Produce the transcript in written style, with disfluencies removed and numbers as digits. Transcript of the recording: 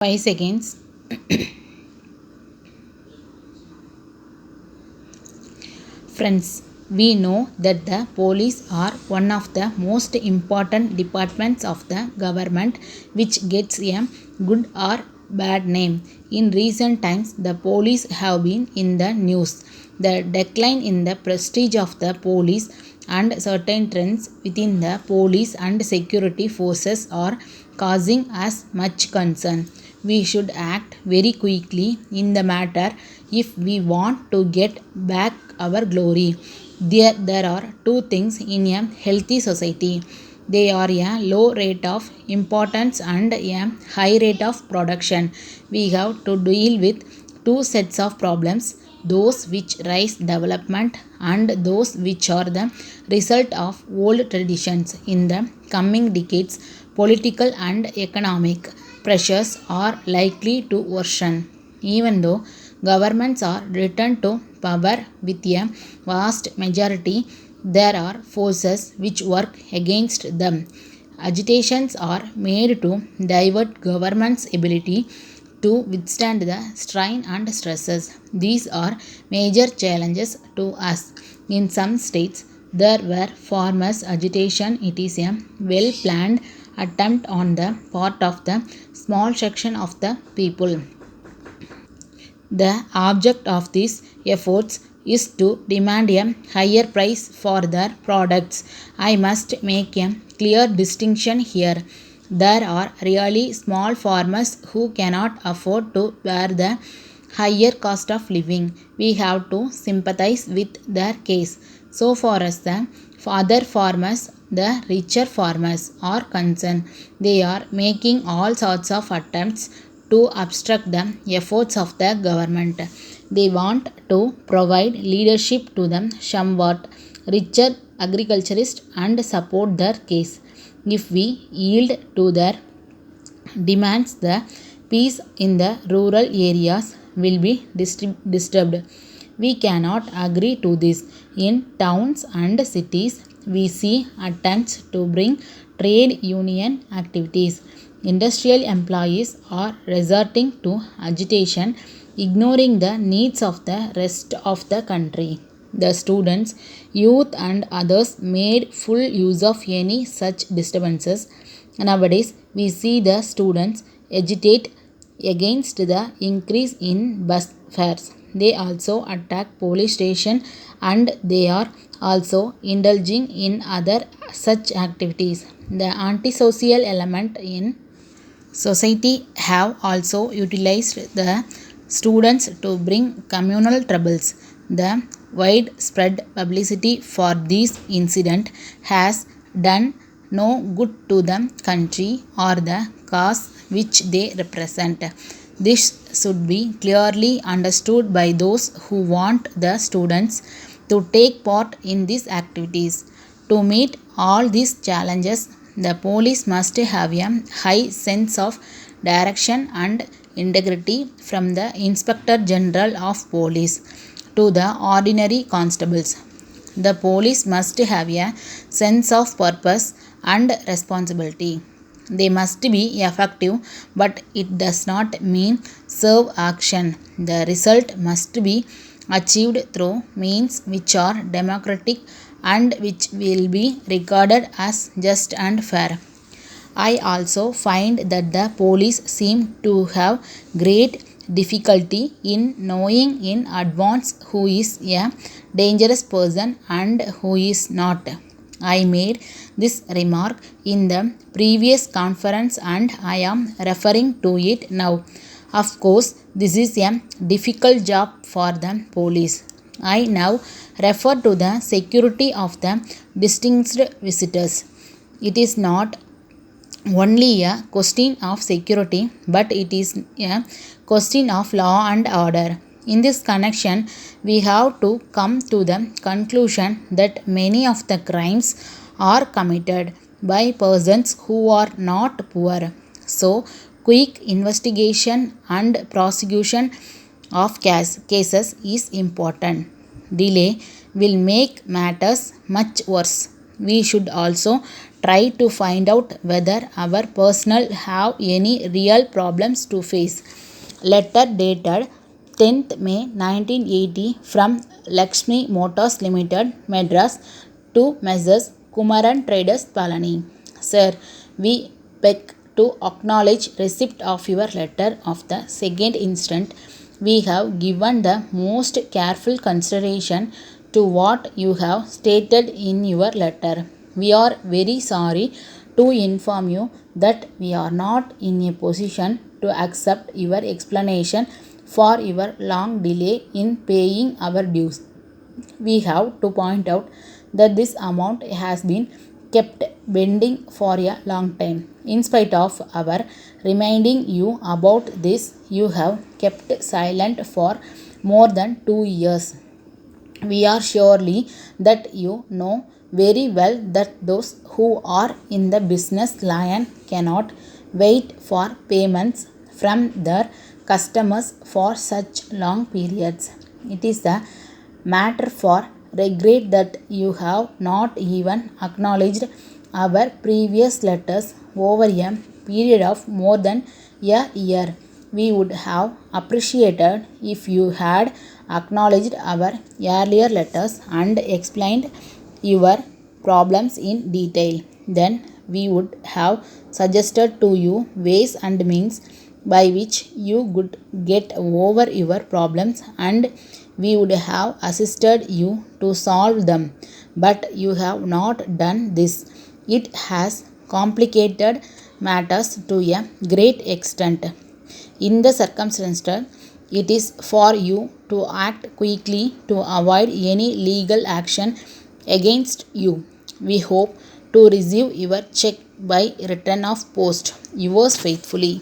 5 seconds. Friends, we know that the police are one of the most important departments of the government which gets a good or bad name. In recent times, the police have been in the news. The decline in the prestige of the police and certain trends within the police and security forces are causing us much concern. We should act very quickly in the matter if we want to get back our glory. There are two things in a healthy society. They are a low rate of importance and a high rate of production. We have to deal with two sets of problems, those which rise development and those which are the result of old traditions. In the coming decades, political and economic pressures are likely to worsen. Even though governments are returned to power with a vast majority, there are forces which work against them. Agitations are made to divert government's ability to withstand the strain and stresses. These are major challenges to us. In some states, there were farmers' agitation. It is a well planned attempt on the part of the small section of the people. The object of these efforts is to demand a higher price for their products. I must make a clear distinction here. There are really small farmers who cannot afford to bear the higher cost of living. We have to sympathize with their case. So far as the other farmers, the richer farmers, are concerned, they are making all sorts of attempts to obstruct the efforts of the government. They want to provide leadership to the somewhat richer agriculturists and support their case. If we yield to their demands, the peace in the rural areas will be disturbed. We cannot agree to this. In towns and cities, we see attempts to bring trade union activities. Industrial employees are resorting to agitation, ignoring the needs of the rest of the country. The students, youth, and others made full use of any such disturbances. Nowadays, we see the students agitate against the increase in bus fares. They also attack police station and they are also indulging in other such activities. The antisocial element in society have also utilized the students to bring communal troubles. The widespread publicity for this incident has done no good to the country or the cause which they represent. This should be clearly understood by those who want the students to take part in these activities. To meet all these challenges, the police must have a high sense of direction and integrity from the Inspector General of Police to the ordinary constables. The police must have a sense of purpose and responsibility. They must be effective, but it does not mean serve action. The result must be achieved through means which are democratic and which will be regarded as just and fair. I also find that the police seem to have great difficulty in knowing in advance who is a dangerous person and who is not. I made this remark in the previous conference and I am referring to it now. Of course, this is a difficult job for the police. I now refer to the security of the distinguished visitors. It is not only a question of security, but it is a question of law and order. In this connection, we have to come to the conclusion that many of the crimes are committed by persons who are not poor. So, quick investigation and prosecution of cases is important. Delay will make matters much worse. We should also try to find out whether our personnel have any real problems to face. Letter dated 10th May 1980 from Lakshmi Motors Limited, Madras, to Messrs. Kumaran Traders, Palani. Sir, we beg to acknowledge receipt of your letter of the 2nd instant. We have given the most careful consideration to what you have stated in your letter. We are very sorry to inform you that we are not in a position to accept your explanation for your long delay in paying our dues. We have to point out that this amount has been kept pending for a long time. In spite of our reminding you about this, you have kept silent for more than 2 years. We are surely that you know very well that those who are in the business line cannot wait for payments from their customers for such long periods. It is a matter for regret that you have not even acknowledged our previous letters over a period of more than a year. We would have appreciated if you had acknowledged our earlier letters and explained your problems in detail. Then we would have suggested to you ways and means by which you could get over your problems, and we would have assisted you to solve them. But you have not done this. It has complicated matters to a great extent. In the circumstances, it is for you to act quickly to avoid any legal action against you. We hope to receive your check by return of post. Yours faithfully.